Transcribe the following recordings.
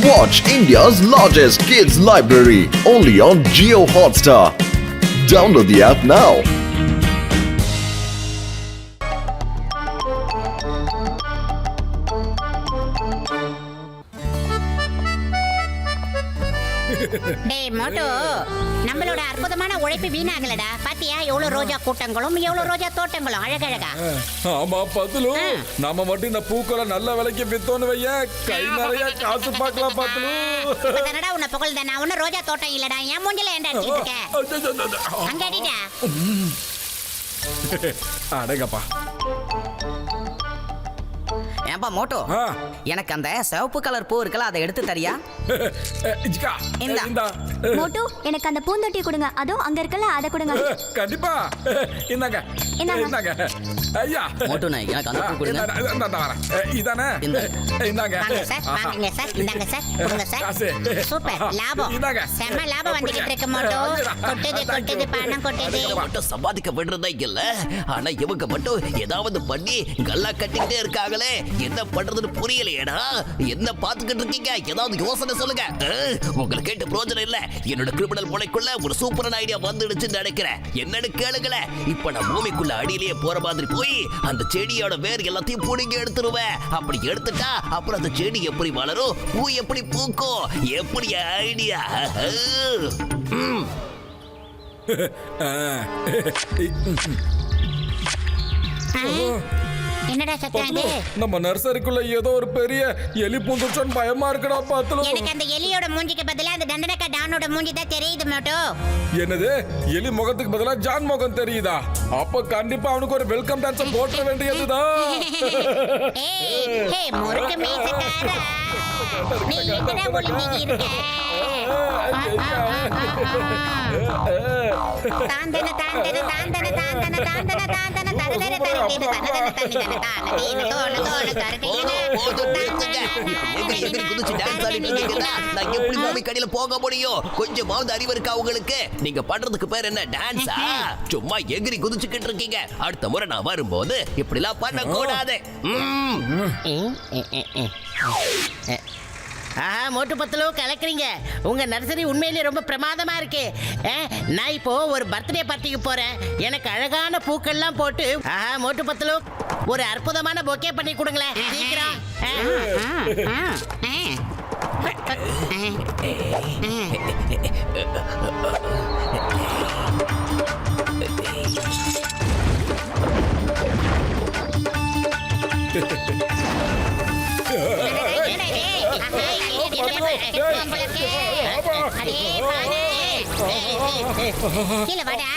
Watch India's largest kids library only on Jio Hotstar. Download the app now. டேய் Moto, நம்மளோட அற்புதமான உழைப்பு வீணாகலடா. பாத்தியா எவ்வளவு ரோஜா கூட்டங்களும் எவ்வளவு ரோஜா தோட்டங்களும் அழகழகா. ஆமா பத்துலு, நாம மட்டும் இந்த பூக்களை நல்ல விலைக்கு வித்தோன்னு வைய கை நிறைய காசு பார்க்கலாம் பத்துலு. என்னடா உன்னை புகழ்த, நான் ஒன்னும் ரோஜா தோட்டம் இல்லடா. என் மூஞ்சில ஏன்டா அடிச்சிட்டு இருக்க? அங்க அடிடா. அடங்கப்பா. ஏன்பா மோட்டோ, எனக்கு அந்த சிவப்பு கலர் பூ இருக்கல, அதை எடுத்து தரியா? மோட்டோ, எனக்கு அந்த பூந்தொட்டி கொடுங்க. அதோ அங்க இருக்கல, அதை கொடுங்க. கண்டிப்பா. இந்தாங்க இந்தாங்க. ஐயா மோட்டோ, எனக்கு அந்த பூ கொடுங்க. இதானே? இந்தாங்க. வாங்க சார், வாங்குங்க சார். இந்தாங்க சார், கொடுங்க சார். சூப்பர் லாபம். செம்ம லாபம் வந்துகிட்டு இருக்கு மோட்டோ. கொட்டுது பணம் கொட்டுது. மட்டும் சம்பாதிக்க விடுறதா இல்ல, ஆனா இவங்க மட்டும் ஏதாவது பண்ணி கல்லா கட்டிக்கிட்டே இருக்காங்களே, என்ன பண்றதுன்னு புரியலையேடா. என்ன பாத்துக்கிட்டு இருக்கீங்க? ஏதாவது யோசனை சொல்லுங்க. உங்களை கேட்டு பிரோஜனம் இல்ல. என்னோட கிரிமினல் மூளைக்குள்ள ஒரு சூப்பரான ஐடியா வந்துடுச்சுன்னு நினைக்கிறேன். என்னன்னு கேளுங்களேன். இப்ப நான் பூமிக்குள்ள அடியிலேயே போற மாதிரி போய் அந்த செடியோட வேர் எல்லாத்தையும் புடுங்கி எடுத்துருவேன். அப்படி எடுத்துட்டா அப்புறம் அந்த செடி எப்படி வளரும், பூ எப்படி பூக்கும், எப்படி ஐடியா. என்னடா சத்தாங்க? நம்ம நர்சரிக்குள்ள ஏதோ ஒரு பெரிய எலி பூந்துச்சோன்னு பயமா இருக்குடா பாத்துலு. எனக்கு அந்த எலியோட மூஞ்சிக்கு பதிலா அந்த தண்டனக்கா டானோட மூஞ்சி தான் தெரியுது மோட்டோ. என்னது? எலி முகத்துக்கு பதிலா ஜான் முகம் தெரியுதா? அப்ப கண்டிப்பா அவனுக்கு ஒரு வெல்கம் டான்ஸ் போட வேண்டியதுதான். ஏய் முறுக்கு மீசக்காரா, நீ எங்கடா ஒளிஞ்சிட்டு இருக்க? தாந்தன தாந்தன தாந்தன தாந்தன தாந்தன தாந்தன தரதர தரதீன தனதன தனிதன தான தீன தோன தோன தரதீன. எகிரி குதிச்சு டான்ஸ் ஆடிட்டு இருக்கீங்களா? நான் எப்படி பூமி கடியில போக முடியும்? கொஞ்சமாவது அறிவு இருக்கா உங்களுக்கு? நீங்க பண்றதுக்கு பேர் என்ன, டான்ஸா? சும்மா எகிரி குதிச்சுக்கிட்டு இருக்கீங்க. அடுத்த முறை நான் வரும்போது இப்படிலாம் பண்ண கூடாது. மோட்டு பத்தலோ கலக்குறீங்க. உங்க நர்சரி உண்மையிலேயே ரொம்ப பிரமாதமா இருக்கு. நான் இப்போ ஒரு பர்த்டே பார்ட்டிக்கு போறேன். எனக்கு அழகான பூக்கள்லாம் போட்டு மோட்டு பத்தலோ ஒரு அற்புதமான பொக்கே பண்ணி கொடுங்களேன் சீக்கிரம். கீழே வாடா.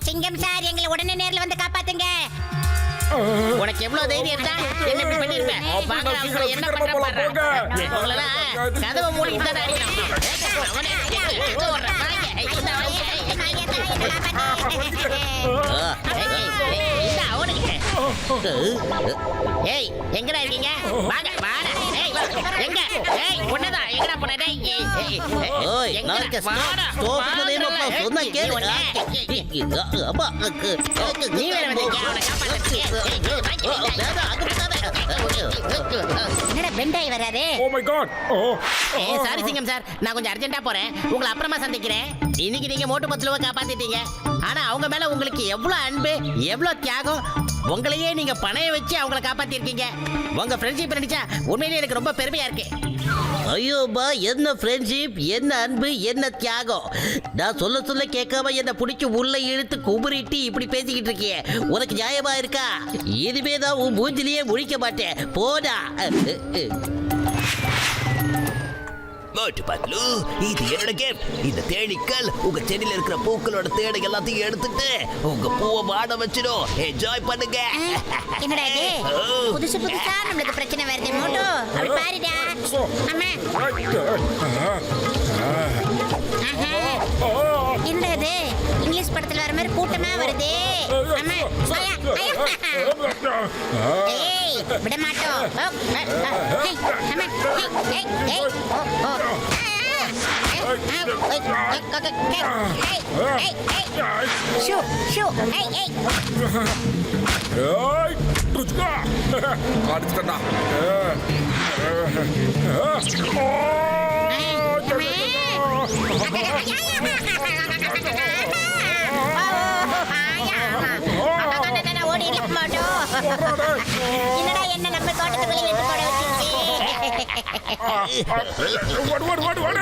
சிங்கம் சார், எங்களை உடனே நேர்ல வந்து காப்பாத்துங்க. உனக்கு எவ்வளவு தைரியம் இருந்தா என்ன இப்படி பண்ணிருப்பேன்? என்ன பண்ற? கதவை மூடிட்டு தானே ஏய், எங்கடா இருக்கீங்க? வாங்க வாடா. ஏய் எங்க? ஏய் ஒண்ணதான் எங்கடா போன? ஏய் எங்க வாடா? சொன்னா கேளு. நீ வேற வந்தீங்க அவனை காப்பாத்துறீங்க. என்னடா பெண்டாய் வராரு? Oh my God. Sorry Singam sir, நான் கொஞ்சம் அர்ஜென்ட்டா போறேன். உங்களை அப்புறமா சந்திக்கிறேன். இன்னைக்கு நீங்க மோட்டு பத்துலவை காப்பாத்திட்டீங்க. ஆனா அவங்க மேல உங்களுக்கு எவ்வளவு அன்பு, எவ்வளவு தியாகம். உங்களையே நீங்க பணைய வச்சு அவங்களை காப்பாத்திருக்கீங்க. உங்க ஃப்ரெண்ட்ஷிப் நினைச்சா உண்மையிலேயே எனக்கு ரொம்ப பெருமையா இருக்கு. ஐயோபா, என்ன ஃப்ரெண்ட்ஷிப், என்ன அன்பு, என்ன தியாகம். நான் சொல்ல சொல்ல கேட்காம என்ன பிடிச்சி உள்ள இழுத்து குமுறிட்டு இப்படி பேசிக்கிட்டு இருக்கிய, உனக்கு நியாயமா இருக்கா? இனிமே தான் உன் மூஞ்சிலேயே முழிக்க மாட்டேன். போடா. மோட்டு பத்லு, இது என்னோட கேம். இந்த தேனீக்கள் உங்க செடியில இருக்கிற பூக்களோட தேடை எல்லாத்தையும் எடுத்துட்டு உங்க பூவை வாட வச்சிடும். என்ஜாய் பண்ணுங்க. என்னடா இது? புதுசு புதுசா நம்மளுக்கு பிரச்சனை வருது மோட்டோ. அப்படி பாருடா. அம்மா. என்னடா இது? இங்கிலீஷ் படத்துல வர மாதிரி கூட்டமா வருது. அம்மா. ஏய், விட மாட்டோம். அம்மா. ஏய். ஓ. ஷூ ஷூ ஏய் ஏய் ஏய் துச்சுக்கா அடிச்சுட்டா ஓடிடலாம் மாட்டோம். என்னடா என்ன நம்ம தோட்டத்துக்குள்ளே எடுத்து போட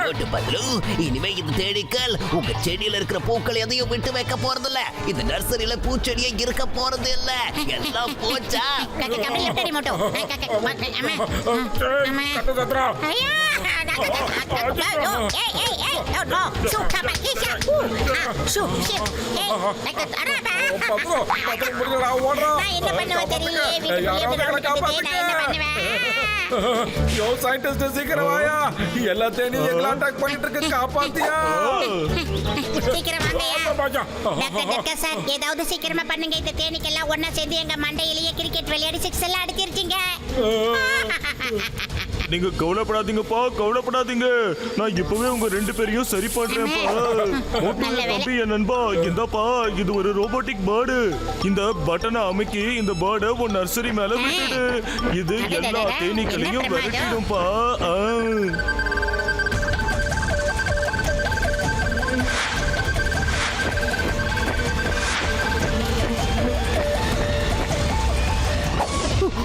ஓட்டு பத்ரு, இனிமே இந்த தேனீக்கள் உங்க செடியில இருக்கிற பூக்கள் எதையும் விட்டு வைக்க போறதில்ல. இந்த நர்சரியில பூச்செடியே இருக்க போறது இல்ல. எல்லாம் போச்சா? என்ன பண்ணுவேன் சீக்கிரம் வாயா, எல்லா தேனியும் எங்களை அட்டாக் பண்ணிட்டு இருக்கு, காப்பாத்தியா? சீக்கிரம் வாங்கயா டாக்டர் சார், ஏதாவது சீக்கிரமா பண்ணுங்க. இந்த தேனீக்கெல்லாம் ஒண்ணா சேர்ந்து எங்க மண்டையிலேயே கிரிக்கெட் விளையாடி 6 எல்லாம் அடிச்சிருச்சீங்க. நீங்க கவலைப்படாதீங்கப்பா, கவலைப்படாதீங்க. நான் இப்பவே உங்க 2 பேரையும் சரி பண்றேன்ப்பா. தம்பி என் நண்பா, இந்தாப்பா, இது ஒரு ரோபோட்டிக் பேர்டு. இந்த பட்டனை அமுக்கி இந்த பேர்டை உன் நர்சரி மேல விட்டுடு. இது எல்லா தேனீக்களையும் விரட்டிடும்பா.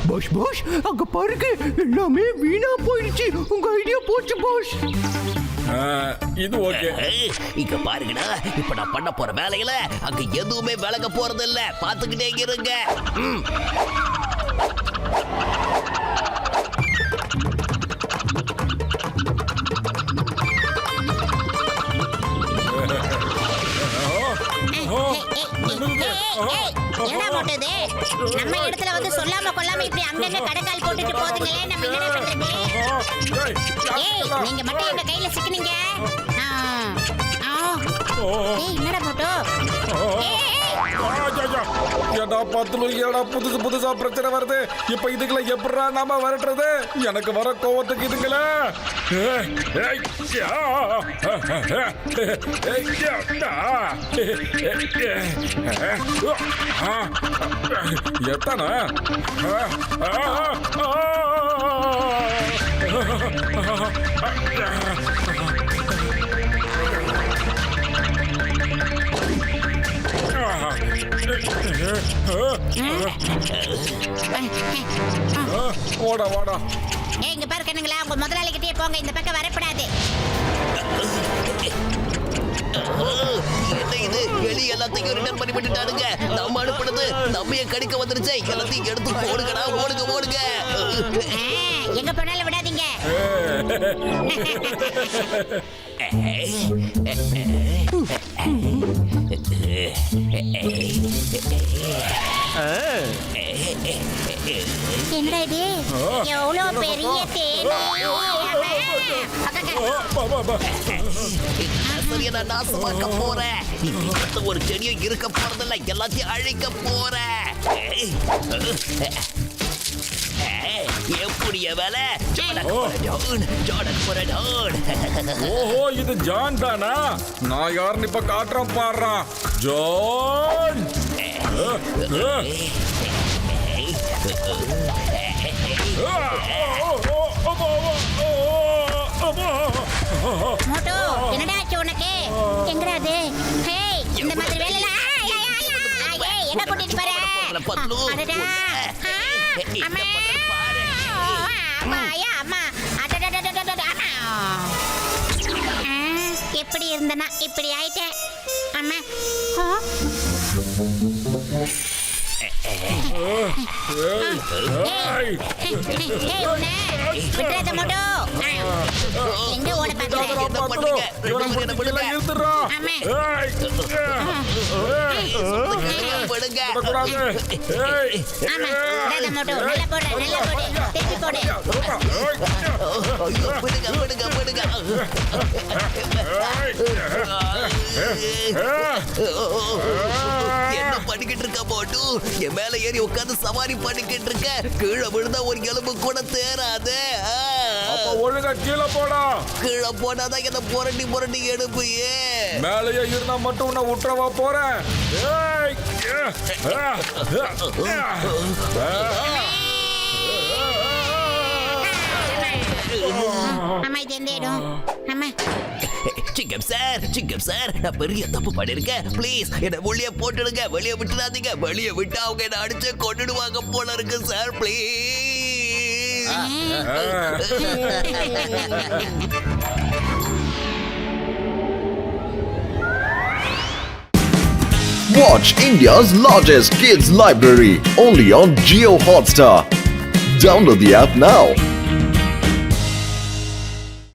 பாஷ் பாஷ், அங்க பாருங்க, எல்லாமே வீணா போயிடுச்சு. உங்க ஐடியா போச்சு பாஷ். இது ஓகே. இங்க பாருங்கடா, இப்ப நான் பண்ண போற வேலையில அங்க எதுவுமே விலக போறது இல்ல. பாத்துக்கிட்டே இருங்க. என்ன போட்டது? நம்ம இடத்துல வந்து சொல்லாம கொள்ளாம இப்படி அங்கங்க கடக்கால் போட்டுட்டு போதுங்களே, நம்ம என்ன பண்றது? ஏய், நீங்க மட்டும் எங்க கையில சிக்கினீங்க. என்னடா போட்டோ? ஏடா பத்துல ஏடா புதுசா பிரச்சனை வருது. இப்ப இதுக்குள்ள எப்படா நாம வரட்டுறது? எனக்கு வர கோவத்துக்கு இதுங்கள எத்தனை ஓடா வாடா. இங்க பாரு கண்ணுங்களா, உங்க முதலாளிகிட்டே போங்க, இந்த பக்கம் வரக்கூடாது. என்ன இது? எலி எல்லாத்தையும் ரிட்டர்ன் பண்ணி விட்டுட்டானுங்க. நம்ம அனுப்புனது நம்மைய கடிக்க வந்துருச்சு. எல்லாத்தையும் எடுத்து ஓடுங்கடா, ஓடுங்க ஓடுங்க. எங்க போனாலும் விடாதீங்க. என்னடா இது? எவ்வளவு பெரிய தேனி! நான் நாசமாக்க போறேன். ஒரு செடியும் இருக்க போறதில்ல. எல்லாத்தையும் அழிக்க போறேன். எப்படிய வேலை? ஓஹோ, இது ஜான் தானா? நான் யாருன்னு இப்ப காட்டுறேன் பாடுறா. ஜான் மோட்டோ, என்னடா ஆச்சு உனக்கு? எங்கடா அது? ஹேய், இந்த மாதிரி வேலையில என்ன கூட்டிட்டு போற? அடடா. அம்மா. அம்மா, அம்மா. அடடடடடடட. எப்படி இருந்தனா இப்படி ஆயிட்டேன். அம்மா. விட்டுறத மோட்டோ. எங்க ஓட பாக்குற? என்ன பண்ணிக்கிட்டு இருக்க போட்டு? என் மேல ஏறி உட்காந்து சவாரி பண்ணிக்கிட்டு இருக்க. கீழே விழுந்தா ஒரு எலும்பு கூட தேராது. ஒழுங்கா கீழே போடா. கீழே போனாதான் என்ன புரட்டி புரட்டி எடுப்பியே. மேலேயே இருந்தா மட்டும் உன்னை விட்டுறவா போறேன். ஏய், அம்மா இது எந்த இடம்? அம்மா சிங்கம் சார் நான் பெரிய தப்பு பண்ணிருக்கேன். ப்ளீஸ் என்ன வெளியே போட்டுடுங்க. வெளியே விட்டுடாதீங்க. வெளியே விட்டு அவங்க என்ன அடிச்சு கொண்டுடுவாங்க போல இருக்கு sir. Please. Watch India's largest kids library only on Jio Hotstar. Download the app now.